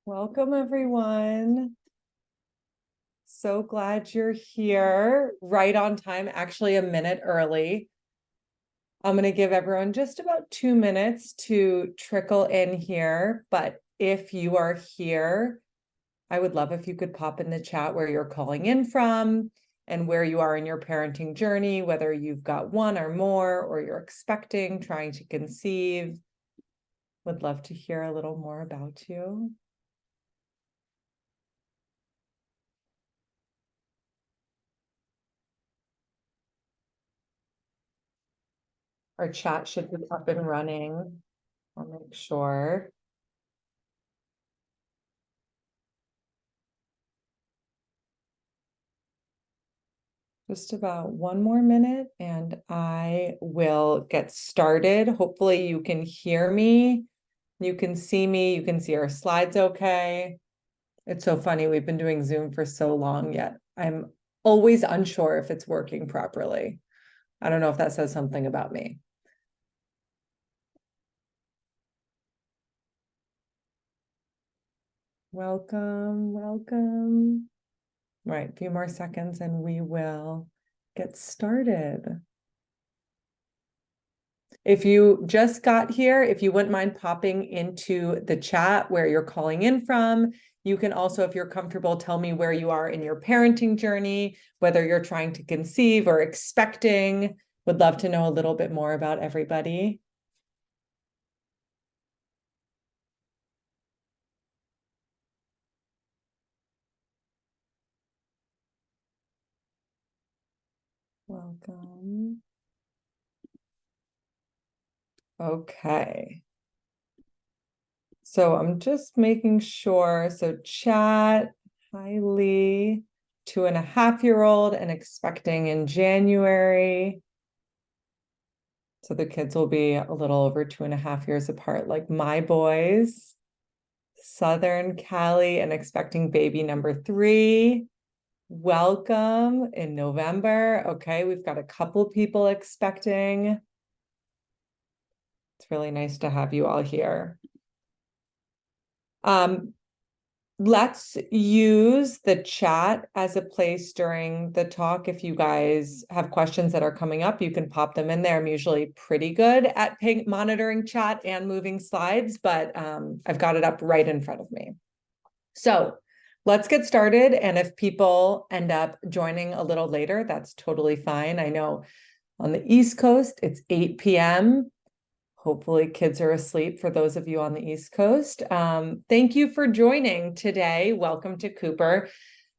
Welcome, everyone. So glad you're here, right on time, actually a minute early. I'm going to give everyone just about 2 minutes to trickle in here, but if you are here, I would love if you could pop in the chat where you're calling in from and where you are in your parenting journey, whether you've got one or more, or you're expecting, trying to conceive. Would love to hear a little more about you. Our chat should be up and running. I'll make sure. Just about one more minute and I will get started. Hopefully you can hear me. You can see me. You can see our slides okay. It's so funny. We've been doing Zoom for so long yet. I'm always unsure if it's working properly. I don't know if that says something about me. Welcome, welcome. All right, a few more seconds and we will get started. If you just got here, if you wouldn't mind popping into the chat where you're calling in from, you can also, if you're comfortable, tell me where you are in your parenting journey, whether you're trying to conceive or expecting. Would love to know a little bit more about everybody. Welcome. Okay. So I'm just making sure. So chat, hi Lee, 2.5-year-old and expecting in January. So the kids will be a little over 2.5 years apart, like my boys. Southern Cali and expecting baby number 3. Welcome in November. Okay, we've got a couple people expecting. It's really nice to have you all here. Let's use the chat as a place during the talk. If you guys have questions that are coming up, you can pop them in there. I'm usually pretty good at monitoring chat and moving slides, but I've got it up right in front of me. So let's get started. And if people end up joining a little later, that's totally fine. I know on the East Coast, it's 8 p.m. Hopefully kids are asleep for those of you on the East Coast. Thank you for joining today. Welcome to Cooper.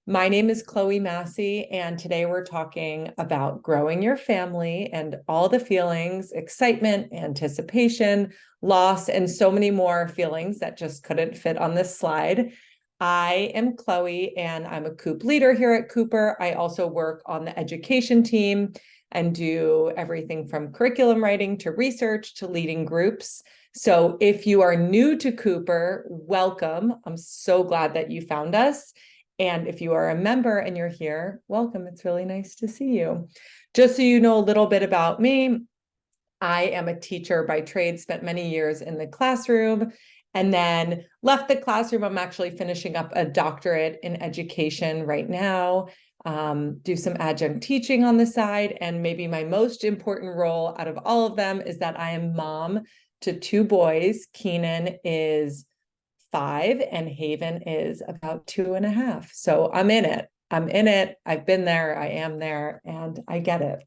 My name is Chloe Massey, and today we're talking about growing your family and all the feelings, excitement, anticipation, loss, and so many more feelings that just couldn't fit on this slide. I am Chloe, and I'm a Coop leader here at Cooper. I also work on the education team and do everything from curriculum writing to research to leading groups. So if you are new to Cooper, welcome. I'm so glad that you found us. And if you are a member and you're here, welcome. It's really nice to see you. Just so you know a little bit about me, I am a teacher by trade, spent many years in the classroom, and then left the classroom. I'm actually finishing up a doctorate in education right now. Do some adjunct teaching on the side. And maybe my most important role out of all of them is that I am mom to 2 boys. Keenan is 5 and Haven is about 2.5. So I'm in it. I'm in it. I've been there. I am there, and I get it.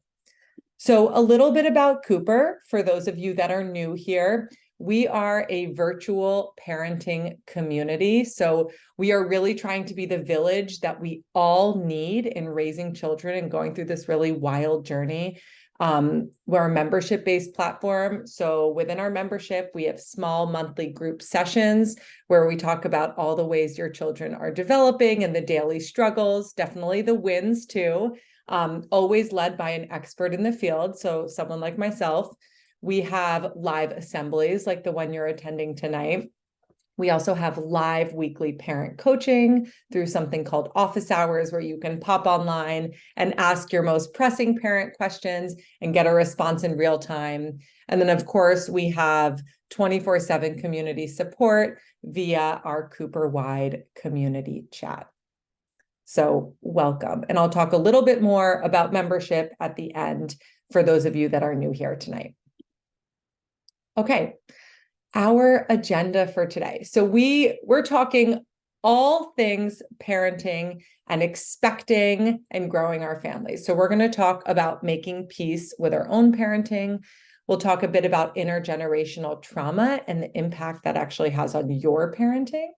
So a little bit about Cooper, for those of you that are new here. We are a virtual parenting community. So we are really trying to be the village that we all need in raising children and going through this really wild journey. We're a membership-based platform. So within our membership, we have small monthly group sessions where we talk about all the ways your children are developing and the daily struggles, definitely the wins too. Always led by an expert in the field. So someone like myself. We have live assemblies like the one you're attending tonight. We also have live weekly parent coaching through something called office hours, where you can pop online and ask your most pressing parent questions and get a response in real time. And then, of course, we have 24/7 community support via our Cooper-wide community chat. So welcome. And I'll talk a little bit more about membership at the end for those of you that are new here tonight. Okay, our agenda for today. So we're talking all things parenting and expecting and growing our families. So we're going to talk about making peace with our own parenting. We'll talk a bit about intergenerational trauma and the impact that actually has on your parenting.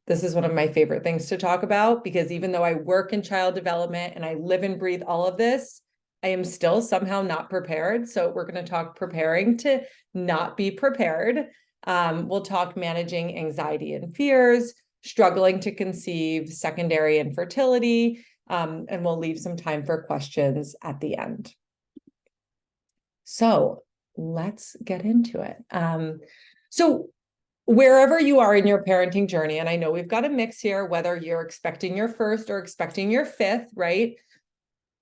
This is one of my favorite things to talk about, because even though I work in child development and I live and breathe all of this, I am still somehow not prepared. So we're going to talk preparing to not be prepared. We'll talk managing anxiety and fears, struggling to conceive, secondary infertility, and we'll leave some time for questions at the end. So let's get into it. So wherever you are in your parenting journey, and I know we've got a mix here, whether you're expecting your first or expecting your fifth, right?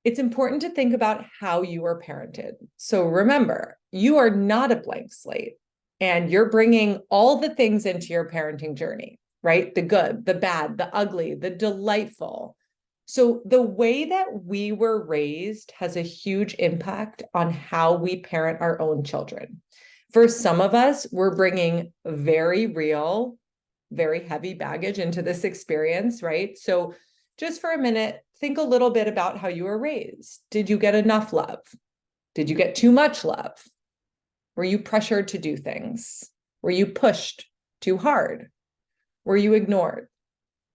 It's important to think about how you were parented. So remember, you are not a blank slate, and you're bringing all the things into your parenting journey, right? The good, the bad, the ugly, the delightful. So the way that we were raised has a huge impact on how we parent our own children. For some of us, we're bringing very real, very heavy baggage into this experience, right? So just for a minute, think a little bit about how you were raised. Did you get enough love? Did you get too much love? Were you pressured to do things? Were you pushed too hard? Were you ignored?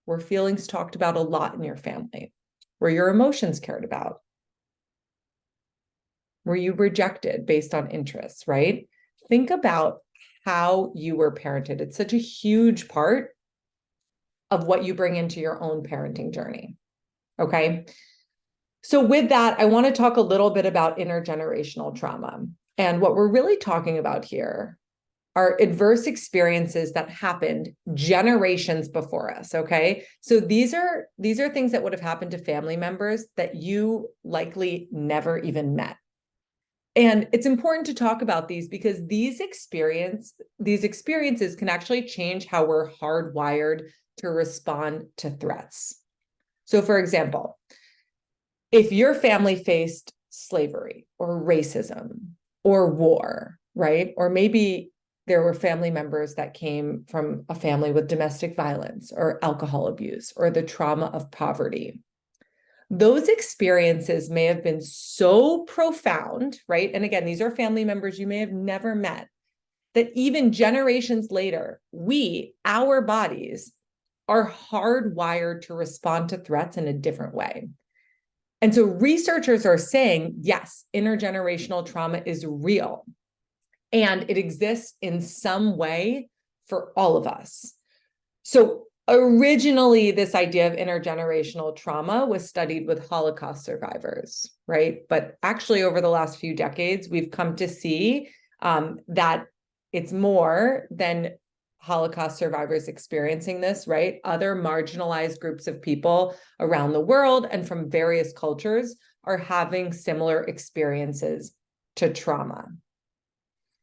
Were feelings talked about a lot in your family? Were your emotions cared about? Were you rejected based on interests, right? Think about how you were parented. It's such a huge part of what you bring into your own parenting journey. Okay. So with that, I want to talk a little bit about intergenerational trauma. And what we're really talking about here are adverse experiences that happened generations before us. Okay. So these are things that would have happened to family members that you likely never even met. And it's important to talk about these because these experiences can actually change how we're hardwired to respond to threats. So for example, if your family faced slavery or racism or war, right? Or maybe there were family members that came from a family with domestic violence or alcohol abuse or the trauma of poverty. Those experiences may have been so profound, right? And again, these are family members you may have never met, that even generations later, our bodies are hardwired to respond to threats in a different way. And so researchers are saying, yes, intergenerational trauma is real, and it exists in some way for all of us. So originally, this idea of intergenerational trauma was studied with Holocaust survivors, right? But actually, over the last few decades, we've come to see that it's more than Holocaust survivors experiencing this, right? Other marginalized groups of people around the world and from various cultures are having similar experiences to trauma.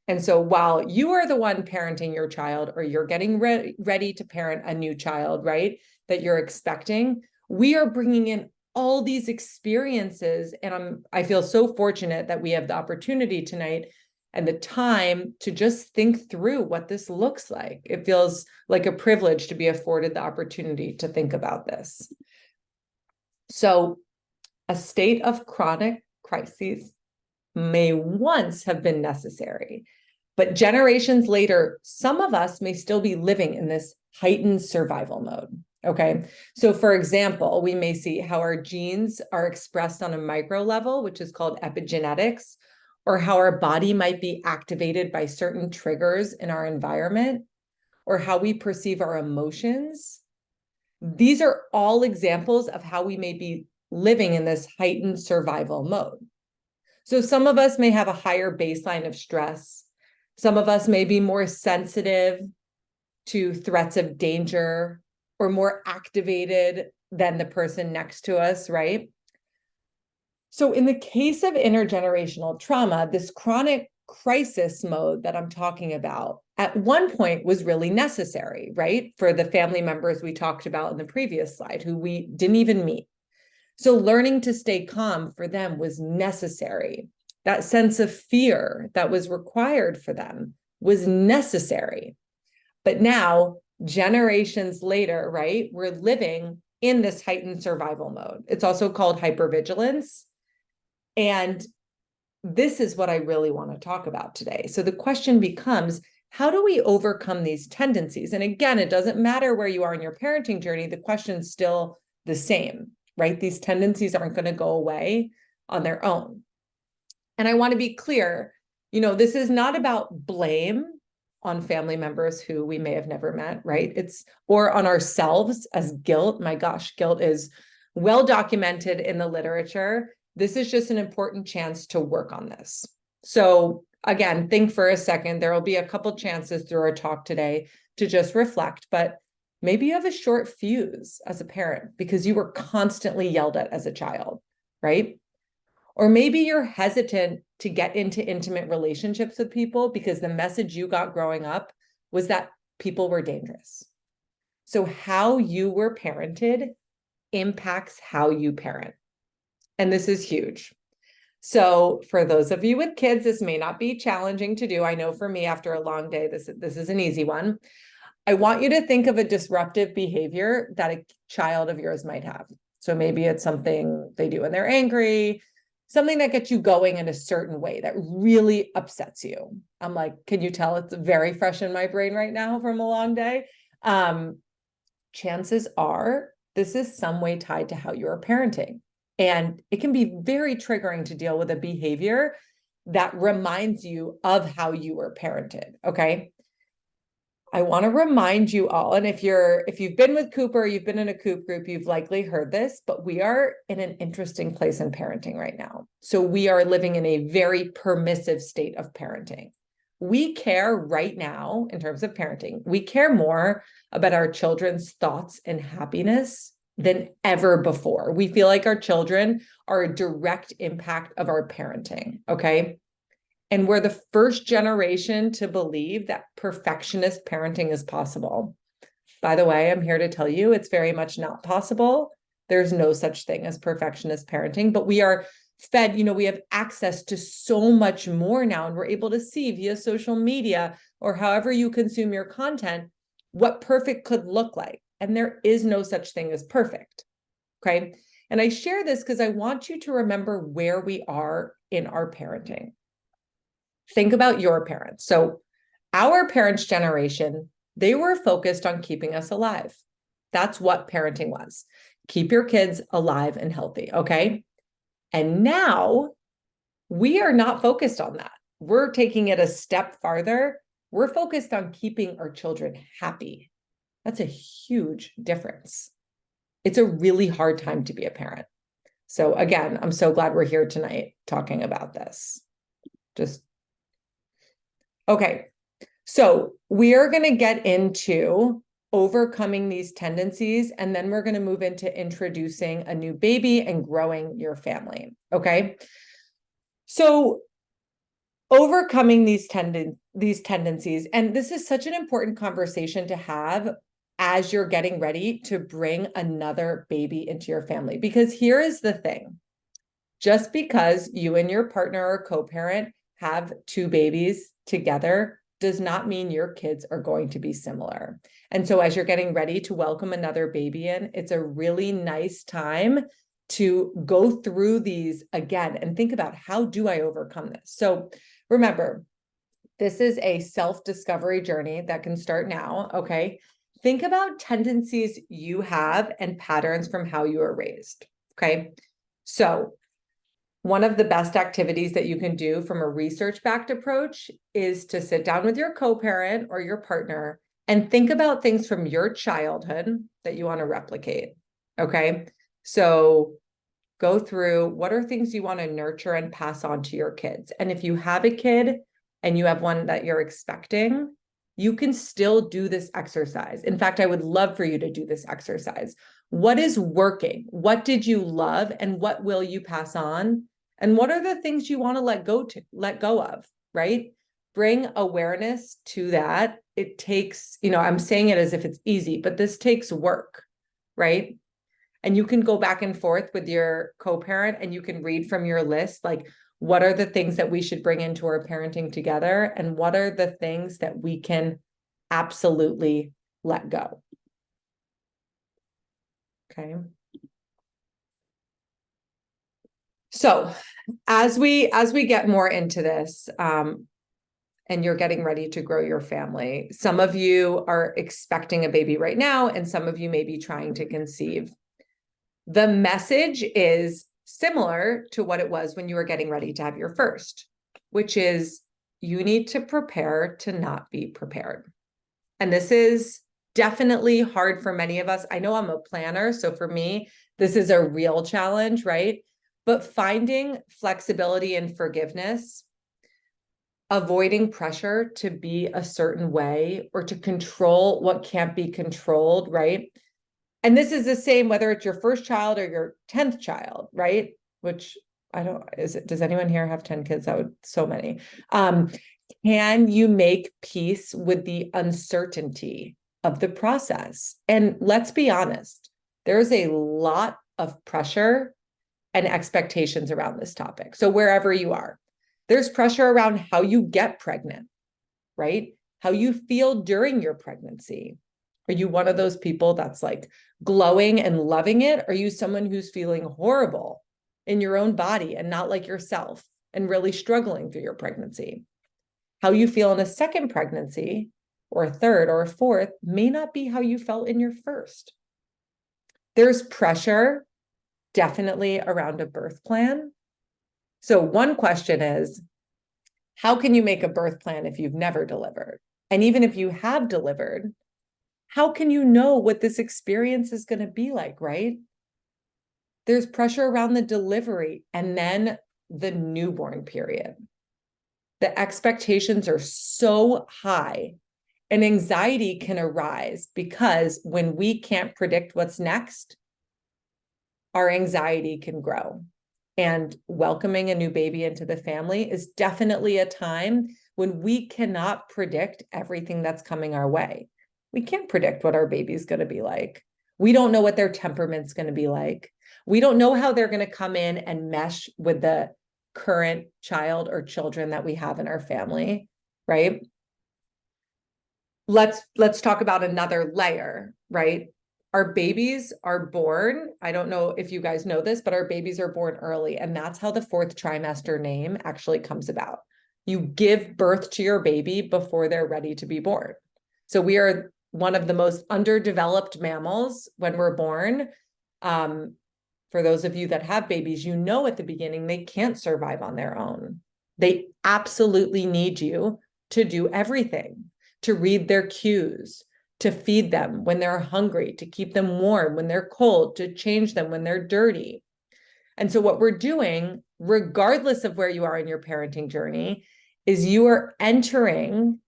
And so while you are the one parenting your child, or you're getting ready to parent a new child, right, that you're expecting, we are bringing in all these experiences. And I feel so fortunate that we have the opportunity tonight and the time to just think through what this looks like. It feels like a privilege to be afforded the opportunity to think about this. So a state of chronic crises may once have been necessary, but generations later, some of us may still be living in this heightened survival mode. Okay. So for example, we may see how our genes are expressed on a micro level, which is called epigenetics, or how our body might be activated by certain triggers in our environment, or how we perceive our emotions. These are all examples of how we may be living in this heightened survival mode. So some of us may have a higher baseline of stress. Some of us may be more sensitive to threats of danger or more activated than the person next to us, right? So in the case of intergenerational trauma, this chronic crisis mode that I'm talking about at one point was really necessary, right? For the family members we talked about in the previous slide, who we didn't even meet. So learning to stay calm for them was necessary. That sense of fear that was required for them was necessary. But now, generations later, right, we're living in this heightened survival mode. It's also called hypervigilance. And this is what I really want to talk about today. So the question becomes, how do we overcome these tendencies? And again, it doesn't matter where you are in your parenting journey, the question's still the same, right? These tendencies aren't going to go away on their own. And I want to be clear, this is not about blame on family members who we may have never met, right? Or on ourselves as guilt. My gosh, guilt is well documented in the literature. This is just an important chance to work on this. So again, think for a second. There will be a couple chances through our talk today to just reflect, but maybe you have a short fuse as a parent because you were constantly yelled at as a child, right? Or maybe you're hesitant to get into intimate relationships with people because the message you got growing up was that people were dangerous. So how you were parented impacts how you parent. And this is huge. So for those of you with kids, this may not be challenging to do. I know for me, after a long day, this is an easy one. I want you to think of a disruptive behavior that a child of yours might have. So maybe it's something they do when they're angry, something that gets you going in a certain way that really upsets you. I'm like, can you tell it's very fresh in my brain right now from a long day? Chances are this is some way tied to how you're parenting. And it can be very triggering to deal with a behavior that reminds you of how you were parented, okay? I want to remind you all, and if you've been with Cooper, you've been in a Coop group, you've likely heard this, but we are in an interesting place in parenting right now. So we are living in a very permissive state of parenting. We care right now in terms of parenting. We care more about our children's thoughts and happiness than ever before. We feel like our children are a direct impact of our parenting, okay? And we're the first generation to believe that perfectionist parenting is possible. By the way, I'm here to tell you it's very much not possible. There's no such thing as perfectionist parenting, but we are fed, we have access to so much more now, and we're able to see via social media or however you consume your content what perfect could look like. And there is no such thing as perfect, okay? And I share this because I want you to remember where we are in our parenting. Think about your parents. So our parents' generation, they were focused on keeping us alive. That's what parenting was. Keep your kids alive and healthy, okay? And now we are not focused on that. We're taking it a step farther. We're focused on keeping our children happy. That's a huge difference. It's a really hard time to be a parent. So again, I'm so glad we're here tonight talking about this. Okay, so we are going to get into overcoming these tendencies, and then we're going to move into introducing a new baby and growing your family, okay? So overcoming these tendencies, and this is such an important conversation to have as you're getting ready to bring another baby into your family, because here is the thing. Just because you and your partner or co-parent have two babies together does not mean your kids are going to be similar. And so as you're getting ready to welcome another baby in, it's a really nice time to go through these again and think about, how do I overcome this? So remember, this is a self-discovery journey that can start now, okay? Think about tendencies you have and patterns from how you were raised, okay? So one of the best activities that you can do from a research-backed approach is to sit down with your co-parent or your partner and think about things from your childhood that you want to replicate, okay? So go through, what are things you want to nurture and pass on to your kids? And if you have a kid and you have one that you're expecting, you can still do this exercise. In fact, I would love for you to do this exercise. What is working? What did you love? And what will you pass on? And what are the things you want to let go of, right? Bring awareness to that. It takes, I'm saying it as if it's easy, but this takes work, right? And you can go back and forth with your co-parent and you can read from your list, like, what are the things that we should bring into our parenting together? And what are the things that we can absolutely let go? Okay. So as we get more into this, and you're getting ready to grow your family, some of you are expecting a baby right now, and some of you may be trying to conceive. The message is similar to what it was when you were getting ready to have your first, which is you need to prepare to not be prepared. And this is definitely hard for many of us. I know I'm a planner, so for me, this is a real challenge, right? But finding flexibility and forgiveness, avoiding pressure to be a certain way or to control what can't be controlled, right? And this is the same whether it's your first child or your 10th child, right? Which does anyone here have 10 kids? That would, so many. Can you make peace with the uncertainty of the process? And let's be honest, there's a lot of pressure and expectations around this topic. So wherever you are, there's pressure around how you get pregnant, right? How you feel during your pregnancy. Are you one of those people that's like glowing and loving it? Are you someone who's feeling horrible in your own body and not like yourself and really struggling through your pregnancy? How you feel in a second pregnancy or a third or a fourth may not be how you felt in your first. There's pressure definitely around a birth plan. So one question is, how can you make a birth plan if you've never delivered? And even if you have delivered, how can you know what this experience is going to be like, right? There's pressure around the delivery and then the newborn period. The expectations are so high and anxiety can arise because when we can't predict what's next, our anxiety can grow. And welcoming a new baby into the family is definitely a time when we cannot predict everything that's coming our way. We can't predict what our baby's going to be like. We don't know what their temperament's going to be like. We don't know how they're going to come in and mesh with the current child or children that we have in our family, right? Let's talk about another layer, right? Our babies are born, I don't know if you guys know this, but our babies are born early, and that's how the fourth trimester name actually comes about. You give birth to your baby before they're ready to be born. So we are one of the most underdeveloped mammals when we're born. For those of you that have babies, you know at the beginning they can't survive on their own. They absolutely need you to do everything, to read their cues, to feed them when they're hungry, to keep them warm when they're cold, to change them when they're dirty. And so what we're doing, regardless of where you are in your parenting journey, is you are entering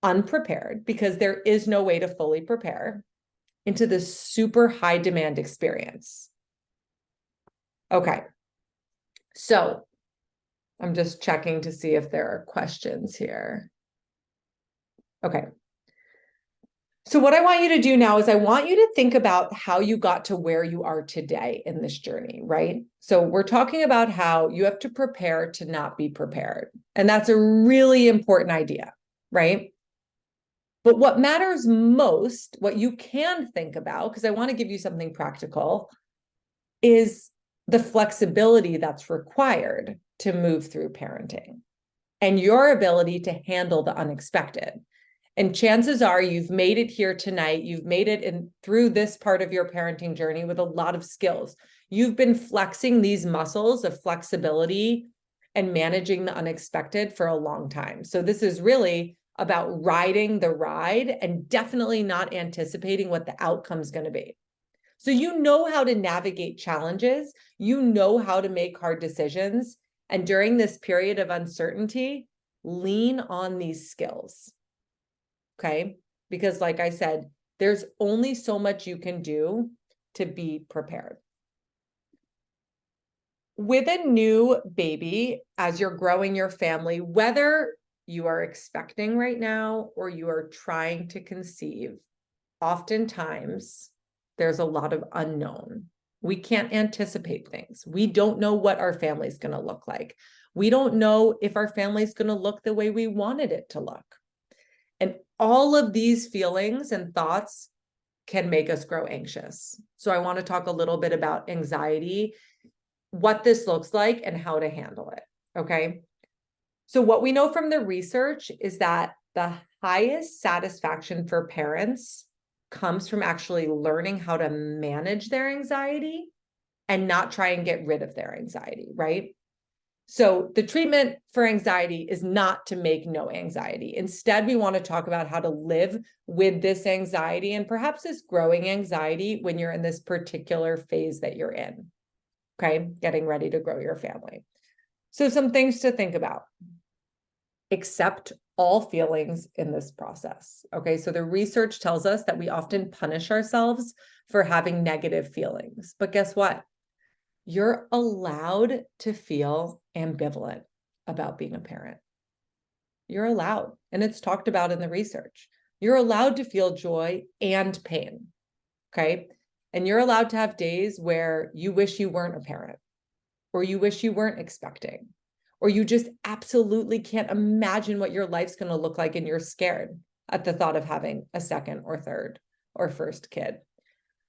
unprepared, because there is no way to fully prepare, into this super high demand experience. Okay. So I'm just checking to see if there are questions here. Okay. So what I want you to do now is I want you to think about how you got to where you are today in this journey, right? So we're talking about how you have to prepare to not be prepared. And that's a really important idea, right? But what matters most, what you can think about, because I want to give you something practical, is the flexibility that's required to move through parenting and your ability to handle the unexpected. And chances are you've made it here tonight. You've made it through this part of your parenting journey with a lot of skills. You've been flexing these muscles of flexibility and managing the unexpected for a long time. So this is really about riding the ride and definitely not anticipating what the outcome is going to be. So you know how to navigate challenges. You know how to make hard decisions. And during this period of uncertainty, lean on these skills. okay? Because like I said, there's only so much you can do to be prepared. With a new baby, as you're growing your family, whether you are expecting right now or you are trying to conceive, oftentimes there's a lot of unknown. We can't anticipate things. We don't know what our family's going to look like. We don't know if our family's going to look the way we wanted it to look. And all of these feelings and thoughts can make us grow anxious. So I want to talk a little bit about anxiety, what this looks like, and how to handle it. Okay. So what we know from the research is that the highest satisfaction for parents comes from actually learning how to manage their anxiety and not try and get rid of their anxiety, right? So the treatment for anxiety is not to make no anxiety. Instead, we want to talk about how to live with this anxiety and perhaps this growing anxiety when you're in this particular phase that you're in, okay? Getting ready to grow your family. So some things to think about. Accept all feelings in this process. Okay, so the research tells us that we often punish ourselves for having negative feelings. But guess what? You're allowed to feel ambivalent about being a parent. You're allowed, and it's talked about in the research. You're allowed to feel joy and pain. Okay, and you're allowed to have days where you wish you weren't a parent, or you wish you weren't expecting, or you just absolutely can't imagine what your life's going to look like and you're scared at the thought of having a second or third or first kid.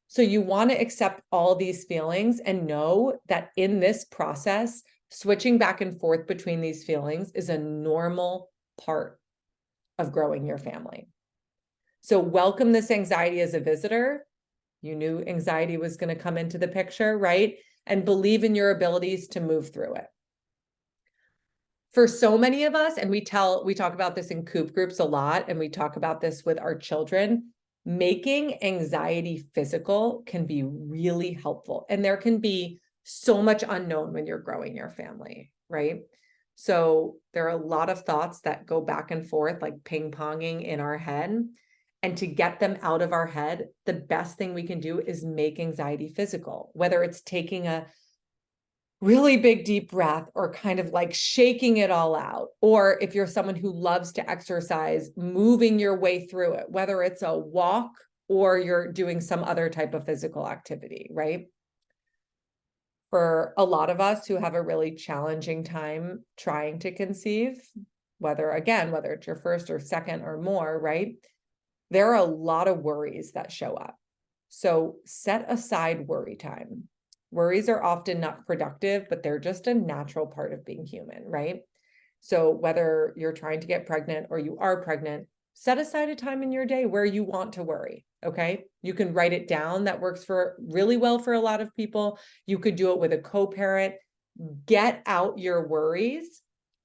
So you want to accept all these feelings and know that in this process, switching back and forth between these feelings is a normal part of growing your family. So welcome this anxiety as a visitor. You knew anxiety was going to come into the picture, right? And believe in your abilities to move through it. For so many of us, and we talk about this in Coop groups a lot, and we talk about this with our children, making anxiety physical can be really helpful. And there can be so much unknown when you're growing your family, right? So there are a lot of thoughts that go back and forth, like ping-ponging in our head. And to get them out of our head, the best thing we can do is make anxiety physical, whether it's taking a really big deep breath or kind of like shaking it all out. Or if you're someone who loves to exercise, moving your way through it, whether it's a walk or you're doing some other type of physical activity, right? For a lot of us who have a really challenging time trying to conceive, whether it's your first or second or more, right? There are a lot of worries that show up. So set aside worry time. Worries are often not productive, but they're just a natural part of being human, right? So whether you're trying to get pregnant or you are pregnant, set aside a time in your day where you want to worry, okay? You can write it down. That works for really well for a lot of people. You could do it with a co-parent. Get out your worries.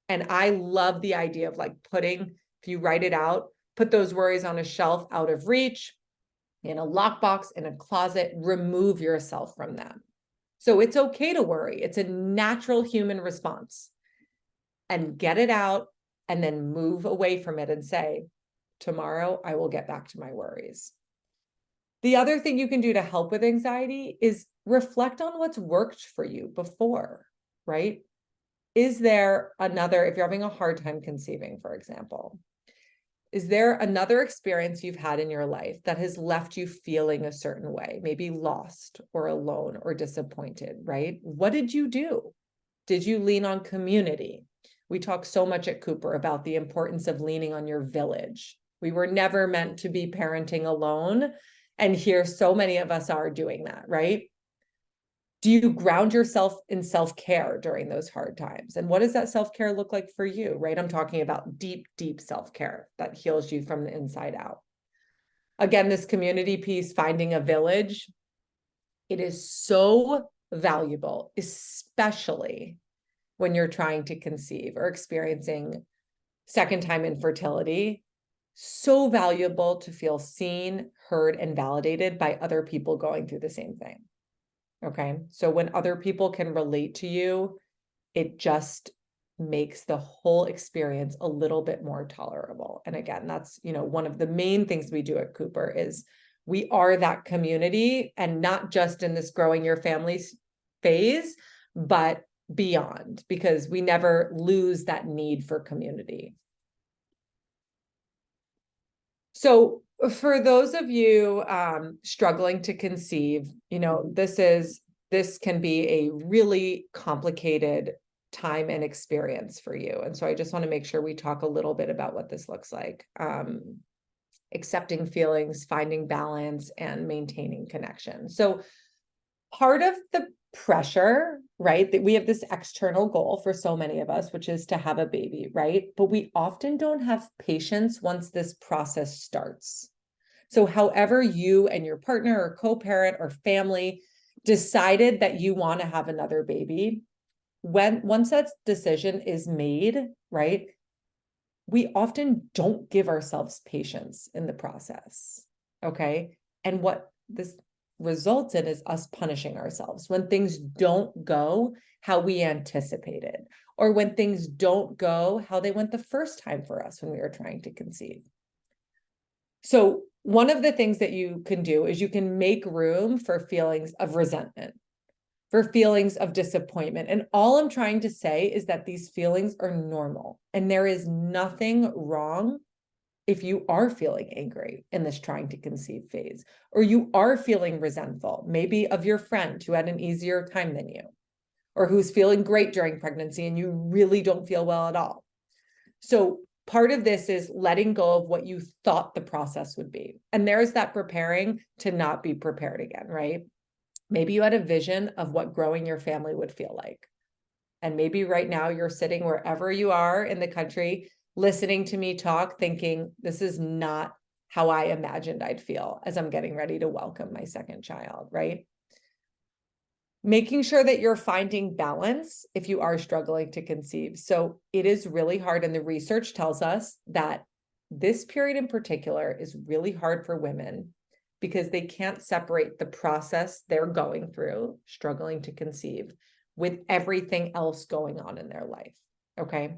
And I love the idea of like if you write it out, put those worries on a shelf out of reach, in a lockbox, in a closet, remove yourself from them. So it's okay to worry. It's a natural human response. And get it out and then move away from it and say, tomorrow I will get back to my worries. The other thing you can do to help with anxiety is reflect on what's worked for you before, right? Is there another, if you're having a hard time conceiving, for example, is there another experience you've had in your life that has left you feeling a certain way, maybe lost or alone or disappointed, right? What did you do? Did you lean on community? We talk so much at Cooper about the importance of leaning on your village. We were never meant to be parenting alone. And here, so many of us are doing that, right? Do you ground yourself in self-care during those hard times? And what does that self-care look like for you, right? I'm talking about deep, deep self-care that heals you from the inside out. Again, this community piece, finding a village, it is so valuable, especially when you're trying to conceive or experiencing second-time infertility. So valuable to feel seen, heard, and validated by other people going through the same thing. Okay, so when other people can relate to you, it just makes the whole experience a little bit more tolerable. And again, that's, one of the main things we do at Cooper is we are that community, and not just in this growing your family phase, but beyond, because we never lose that need for community. So for those of you struggling to conceive, this can be a really complicated time and experience for you. And so I just want to make sure we talk a little bit about what this looks like. Accepting feelings, finding balance, and maintaining connection. So part of the pressure, right, that we have this external goal for so many of us, which is to have a baby, right? But we often don't have patience once this process starts. So however you and your partner or co-parent or family decided that you want to have another baby, once that decision is made, right, we often don't give ourselves patience in the process, okay? And what this results in is us punishing ourselves when things don't go how we anticipated, or when things don't go how they went the first time for us when we were trying to conceive. So one of the things that you can do is you can make room for feelings of resentment, for feelings of disappointment. And all I'm trying to say is that these feelings are normal, and there is nothing wrong if you are feeling angry in this trying to conceive phase, or you are feeling resentful, maybe of your friend who had an easier time than you, or who's feeling great during pregnancy and you really don't feel well at all. So part of this is letting go of what you thought the process would be. And there's that preparing to not be prepared again, right? Maybe you had a vision of what growing your family would feel like. And maybe right now you're sitting wherever you are in the country, listening to me talk, thinking, this is not how I imagined I'd feel as I'm getting ready to welcome my second child, right? Making sure that you're finding balance if you are struggling to conceive. So it is really hard. And the research tells us that this period in particular is really hard for women because they can't separate the process they're going through, struggling to conceive, with everything else going on in their life, okay?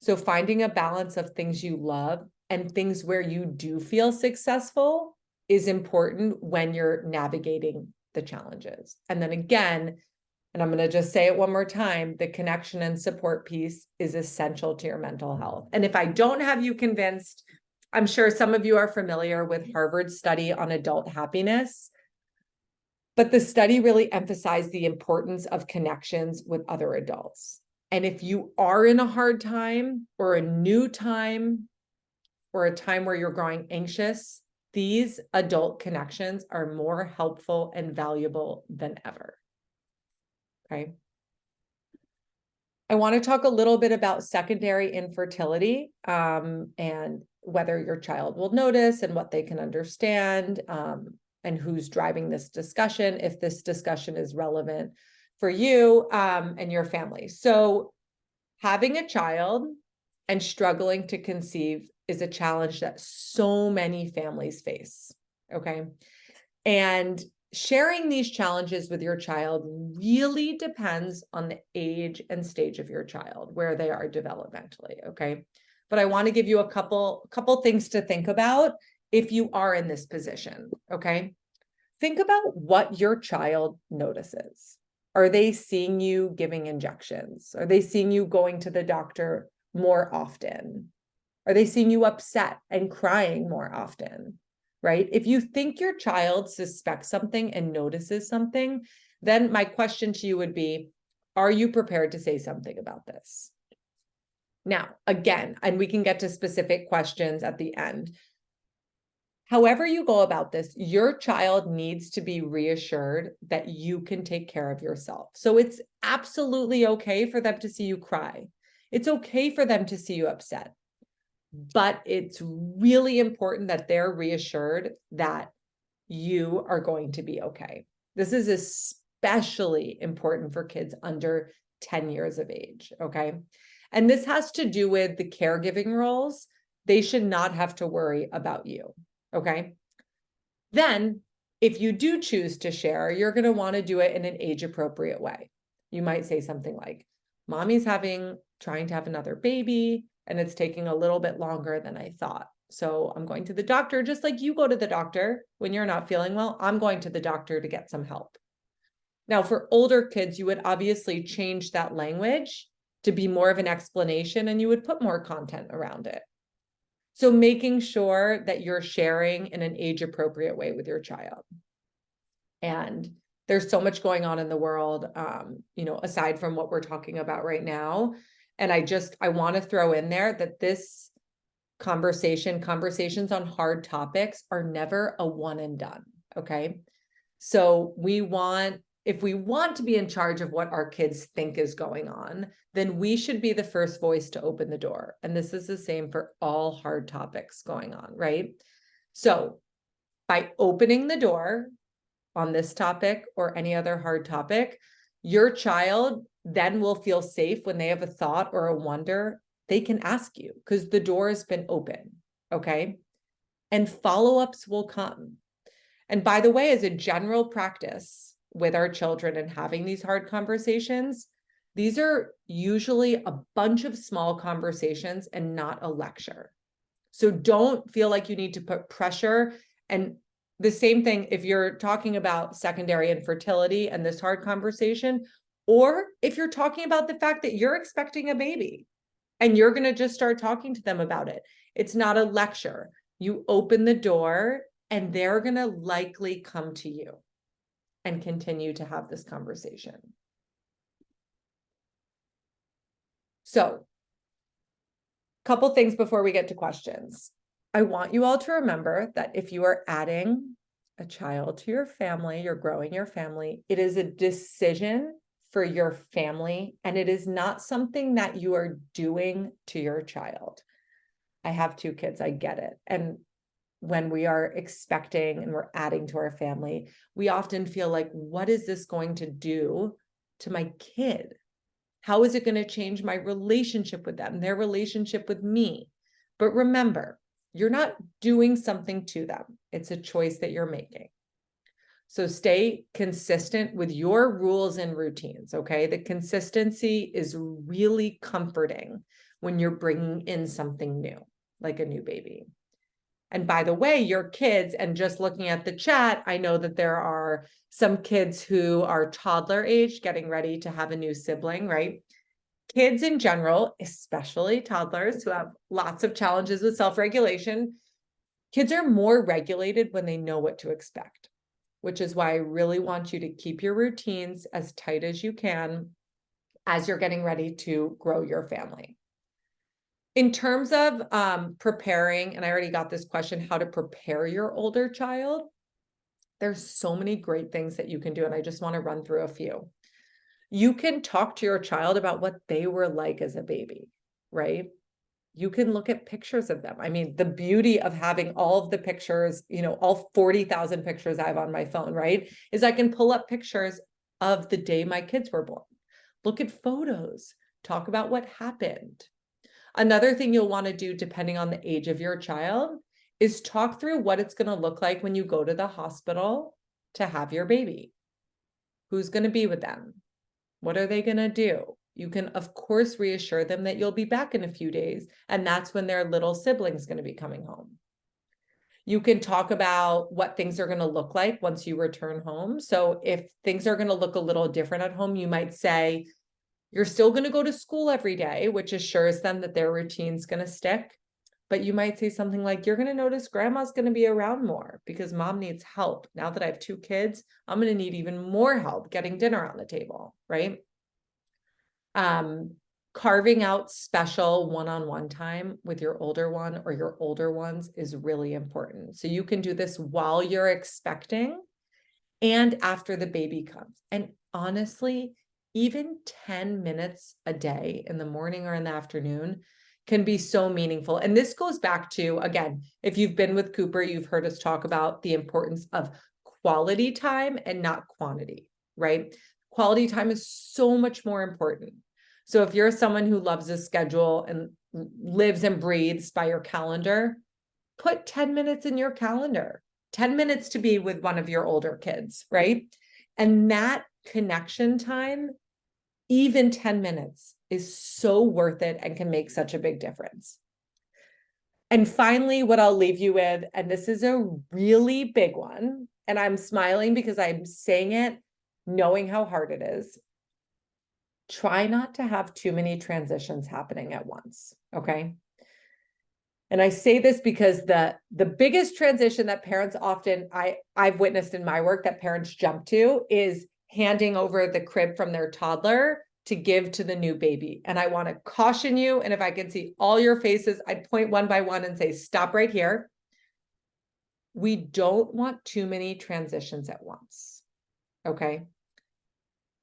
So finding a balance of things you love and things where you do feel successful is important when you're navigating the challenges. And then again, and I'm going to just say it one more time, the connection and support piece is essential to your mental health. And if I don't have you convinced, I'm sure some of you are familiar with Harvard's study on adult happiness, but the study really emphasized the importance of connections with other adults. And if you are in a hard time or a new time or a time where you're growing anxious, these adult connections are more helpful and valuable than ever. Okay. I want to talk a little bit about secondary infertility and whether your child will notice and what they can understand, and who's driving this discussion, if this discussion is relevant for you and your family. So having a child and struggling to conceive is a challenge that so many families face, okay? And sharing these challenges with your child really depends on the age and stage of your child, where they are developmentally, okay? But I want to give you a couple things to think about if you are in this position, okay? Think about what your child notices. Are they seeing you giving injections? Are they seeing you going to the doctor more often? Are they seeing you upset and crying more often? Right? If you think your child suspects something and notices something, then my question to you would be, are you prepared to say something about this? Now, again, and we can get to specific questions at the end. However you go about this, your child needs to be reassured that you can take care of yourself. So it's absolutely okay for them to see you cry. It's okay for them to see you upset. But it's really important that they're reassured that you are going to be okay. This is especially important for kids under 10 years of age, okay? And this has to do with the caregiving roles. They should not have to worry about you, okay? Then, if you do choose to share, you're going to want to do it in an age-appropriate way. You might say something like, mommy's trying to have another baby, and it's taking a little bit longer than I thought. So I'm going to the doctor, just like you go to the doctor when you're not feeling well. I'm going to the doctor to get some help. Now, for older kids, you would obviously change that language to be more of an explanation, and you would put more content around it. So making sure that you're sharing in an age-appropriate way with your child. And there's so much going on in the world, aside from what we're talking about right now. And I want to throw in there that this conversations on hard topics are never a one and done. Okay. So if we want to be in charge of what our kids think is going on, then we should be the first voice to open the door. And this is the same for all hard topics going on, right? So by opening the door on this topic or any other hard topic, your child then will feel safe when they have a thought or a wonder. They can ask you because the door has been open, okay? And follow-ups will come. And by the way, as a general practice with our children and having these hard conversations, these are usually a bunch of small conversations and not a lecture. So don't feel like you need to put pressure. And the same thing if you're talking about secondary infertility and this hard conversation, or if you're talking about the fact that you're expecting a baby and you're going to just start talking to them about it. It's not a lecture. You open the door and they're going to likely come to you and continue to have this conversation. So, couple things before we get to questions. I want you all to remember that if you are adding a child to your family, you're growing your family, it is a decision for your family, and it is not something that you are doing to your child. I have 2 kids, I get it. And when we are expecting and we're adding to our family, we often feel like, what is this going to do to my kid? How is it going to change my relationship with them, their relationship with me? But remember, you're not doing something to them. It's a choice that you're making. So stay consistent with your rules and routines, okay? The consistency is really comforting when you're bringing in something new, like a new baby. And by the way, your kids, and just looking at the chat, I know that there are some kids who are toddler age getting ready to have a new sibling, right? Kids in general, especially toddlers who have lots of challenges with self-regulation, kids are more regulated when they know what to expect, which is why I really want you to keep your routines as tight as you can as you're getting ready to grow your family. In terms of preparing, and I already got this question, how to prepare your older child, there's so many great things that you can do, and I just want to run through a few. You can talk to your child about what they were like as a baby, right? You can look at pictures of them. I mean, the beauty of having all of the pictures, all 40,000 pictures I have on my phone, right, is I can pull up pictures of the day my kids were born. Look at photos, talk about what happened. Another thing you'll want to do, depending on the age of your child, is talk through what it's going to look like when you go to the hospital to have your baby. Who's going to be with them? What are they going to do? You can, of course, reassure them that you'll be back in a few days, and that's when their little sibling's going to be coming home. You can talk about what things are going to look like once you return home. So if things are going to look a little different at home, you might say, you're still going to go to school every day, which assures them that their routine's going to stick. But you might say something like, you're going to notice grandma's going to be around more because mom needs help. Now that I have 2 kids, I'm going to need even more help getting dinner on the table, right? Carving out special one-on-one time with your older one or your older ones is really important. So you can do this while you're expecting and after the baby comes. And honestly, even 10 minutes a day in the morning or in the afternoon can be so meaningful. And this goes back to, again, if you've been with Cooper, you've heard us talk about the importance of quality time and not quantity, right? Quality time is so much more important. So if you're someone who loves a schedule and lives and breathes by your calendar, put 10 minutes in your calendar, 10 minutes to be with one of your older kids, right? And that connection time, even 10 minutes, is so worth it and can make such a big difference. And finally, what I'll leave you with, and this is a really big one, and I'm smiling because I'm saying it knowing how hard it is. Try not to have too many transitions happening at once, okay? And I say this because the biggest transition that parents often, I've witnessed in my work that parents jump to is handing over the crib from their toddler to give to the new baby. And I want to caution you, and if I can see all your faces, I'd point one by one and say, stop right here. We don't want too many transitions at once, okay?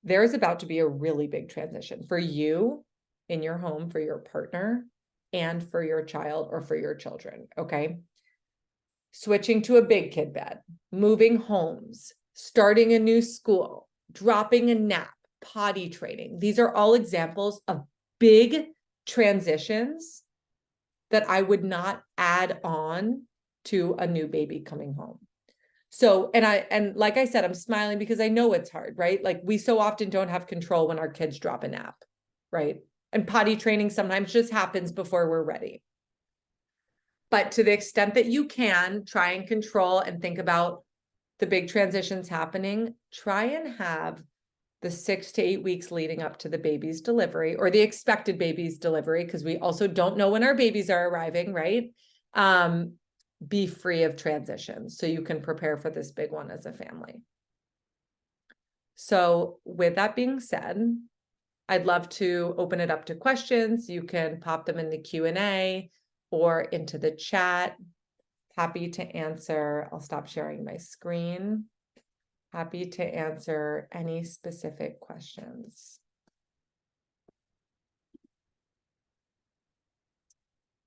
There is about to be a really big transition for you in your home, for your partner, and for your child or for your children, okay? Switching to a big kid bed, moving homes, starting a new school, dropping a nap, potty training. These are all examples of big transitions that I would not add on to a new baby coming home. So, and like I said, I'm smiling because I know it's hard, right? Like we so often don't have control when our kids drop a nap, right? And potty training sometimes just happens before we're ready. But to the extent that you can, try and control and think about the big transitions happening, try and have the 6 to 8 weeks leading up to the baby's delivery or the expected baby's delivery, because we also don't know when our babies are arriving, right? Be free of transitions so you can prepare for this big one as a family. So with that being said, I'd love to open it up to questions. You can pop them in the Q&A or into the chat. Happy to answer. I'll stop sharing my screen. Happy to answer any specific questions.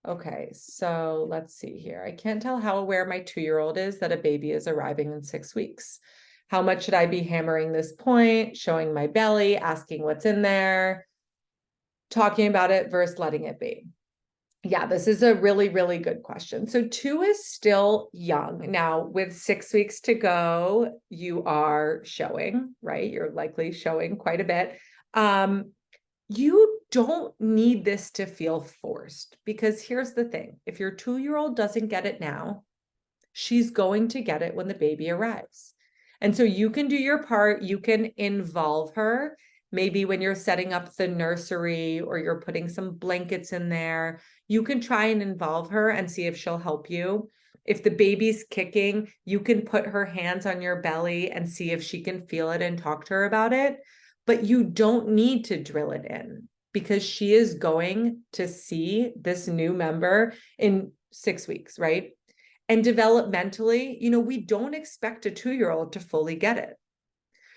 Okay, so let's see here. I can't tell how aware my 2-year-old is that a baby is arriving in 6 weeks. How much should I be hammering this point, showing my belly, asking what's in there, talking about it versus letting it be? Yeah, this is a really, really good question. So 2 is still young. Now, with 6 weeks to go, you are showing, right? You're likely showing quite a bit. You don't need this to feel forced, because here's the thing. If your 2-year-old doesn't get it now, she's going to get it when the baby arrives. And so you can do your part. You can involve her. Maybe when you're setting up the nursery or you're putting some blankets in there, you can try and involve her and see if she'll help you. If the baby's kicking, you can put her hands on your belly and see if she can feel it and talk to her about it. But you don't need to drill it in, because she is going to see this new member in 6 weeks, right? And developmentally, we don't expect a 2-year-old to fully get it.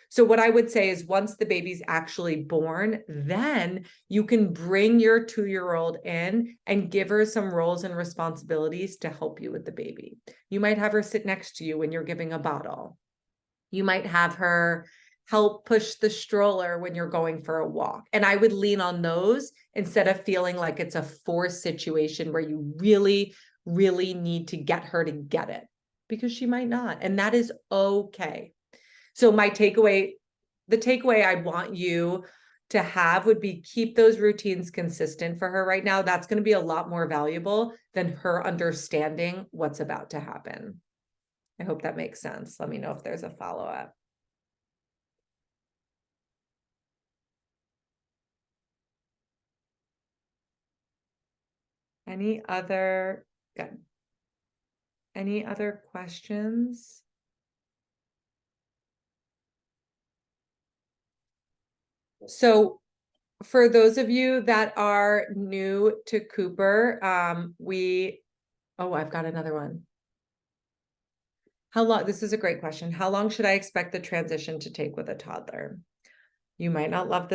So what I would say is once the baby's actually born, then you can bring your 2-year-old in and give her some roles and responsibilities to help you with the baby. You might have her sit next to you when you're giving a bottle. You might have her help push the stroller when you're going for a walk. And I would lean on those instead of feeling like it's a forced situation where you really, really need to get her to get it, because she might not. And that is okay. So the takeaway I want you to have would be keep those routines consistent for her right now. That's going to be a lot more valuable than her understanding what's about to happen. I hope that makes sense. Let me know if there's a follow-up. Any other questions? So for those of you that are new to Cooper, I've got another one. This is a great question. How long should I expect the transition to take with a toddler? You might not love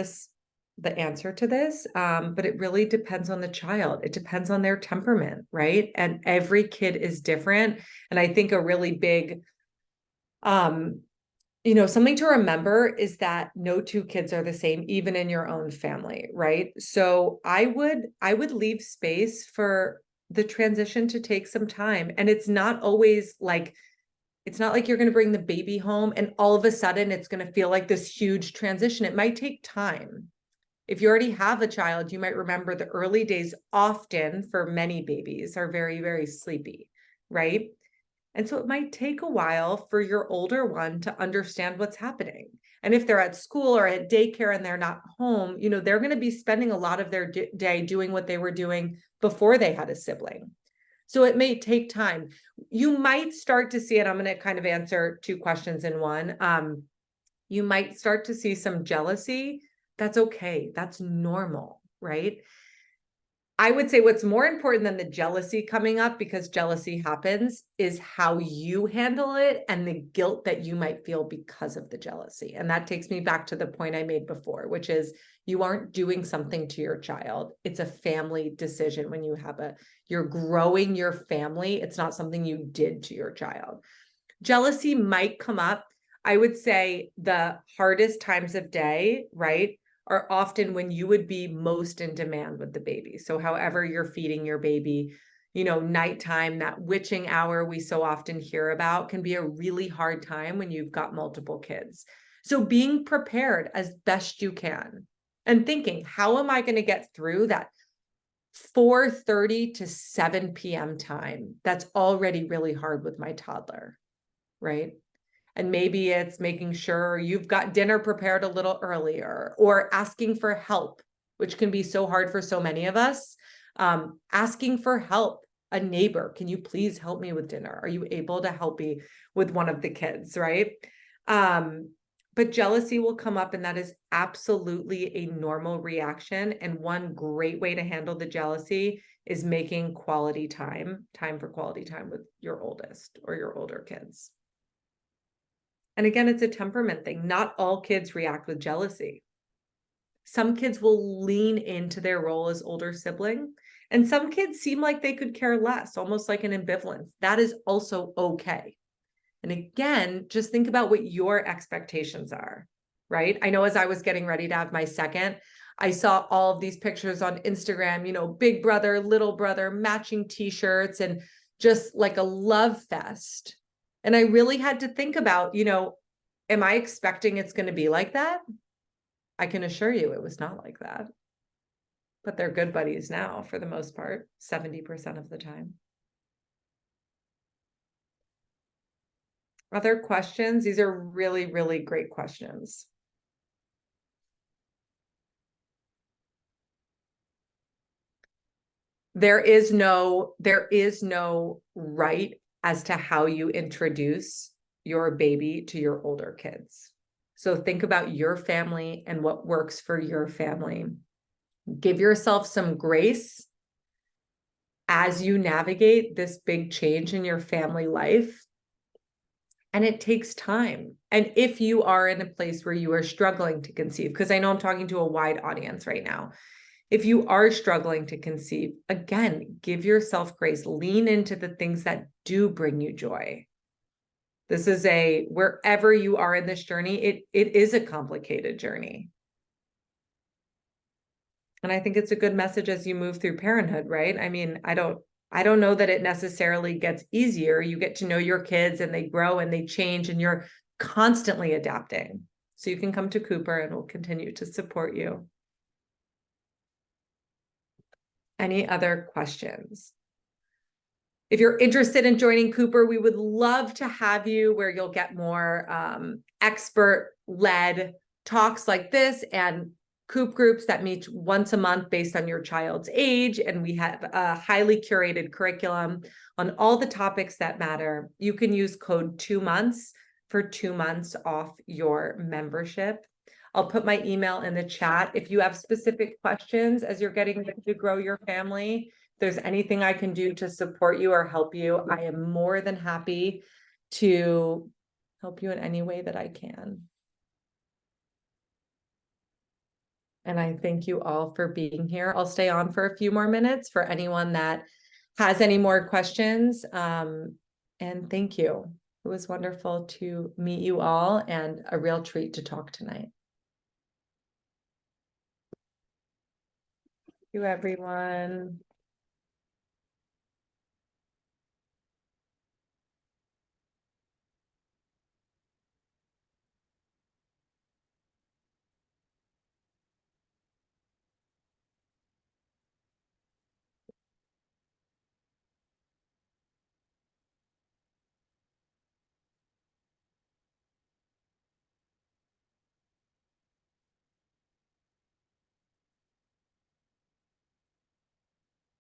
the answer to this, but it really depends on the child. It depends on their temperament, right? And every kid is different. And I think a really big, something to remember is that no 2 kids are the same, even in your own family, right? So I would leave space for the transition to take some time. And it's not like you're going to bring the baby home and all of a sudden it's going to feel like this huge transition. It might take time. If you already have a child, you might remember the early days often for many babies are very, very sleepy, right? And so it might take a while for your older one to understand what's happening. And if they're at school or at daycare and they're not home, you know, they're going to be spending a lot of their day doing what they were doing before they had a sibling. So it may take time. You might start to see it. I'm going to kind of answer two questions in one. You might start to see some jealousy. That's okay. That's normal, right? I would say what's more important than the jealousy coming up, because jealousy happens, is how you handle it and the guilt that you might feel because of the jealousy. And that takes me back to the point I made before, which is you aren't doing something to your child. It's a family decision. When you're growing your family, it's not something you did to your child. Jealousy might come up. I would say the hardest times of day, right, are often when you would be most in demand with the baby. So however you're feeding your baby, you know, nighttime, that witching hour we so often hear about, can be a really hard time when you've got multiple kids. So being prepared as best you can and thinking, how am I going to get through that 4:30 to 7 p.m. time? That's already really hard with my toddler, right? And maybe it's making sure you've got dinner prepared a little earlier, or asking for help, which can be so hard for so many of us. Asking for help, a neighbor, can you please help me with dinner? Are you able to help me with one of the kids, right? But jealousy will come up, and that is absolutely a normal reaction. And one great way to handle the jealousy is making quality time for quality time with your oldest or your older kids. And again, it's a temperament thing. Not all kids react with jealousy. Some kids will lean into their role as older sibling, and some kids seem like they could care less, almost like an ambivalence. That is also okay. And again, just think about what your expectations are, right? I know as I was getting ready to have my second, I saw all of these pictures on Instagram, you know, big brother, little brother, matching t-shirts, and just like a love fest. And I really had to think about, you know, am I expecting it's going to be like that? I can assure you it was not like that. But they're good buddies now for the most part, 70% of the time. Other questions? These are really, really great questions. There is no right as to how you introduce your baby to your older kids. So think about your family and what works for your family. Give yourself some grace as you navigate this big change in your family life. And it takes time. And if you are in a place where you are struggling to conceive, because I know I'm talking to a wide audience right now, if you are struggling to conceive, again, give yourself grace. Lean into the things that do bring you joy. This is wherever you are in this journey, it is a complicated journey. And I think it's a good message as you move through parenthood, right? I mean, I don't know that it necessarily gets easier. You get to know your kids and they grow and they change, and you're constantly adapting. So you can come to Cooper and we'll continue to support you. Any other questions? If you're interested in joining Cooper, we would love to have you, where you'll get more expert-led talks like this and Coop groups that meet once a month based on your child's age. And we have a highly curated curriculum on all the topics that matter. You can use code 2months for 2 months off your membership. I'll put my email in the chat. If you have specific questions as you're getting ready to grow your family, if there's anything I can do to support you or help you, I am more than happy to help you in any way that I can. And I thank you all for being here. I'll stay on for a few more minutes for anyone that has any more questions. And thank you. It was wonderful to meet you all, and a real treat to talk tonight. Thank you, everyone.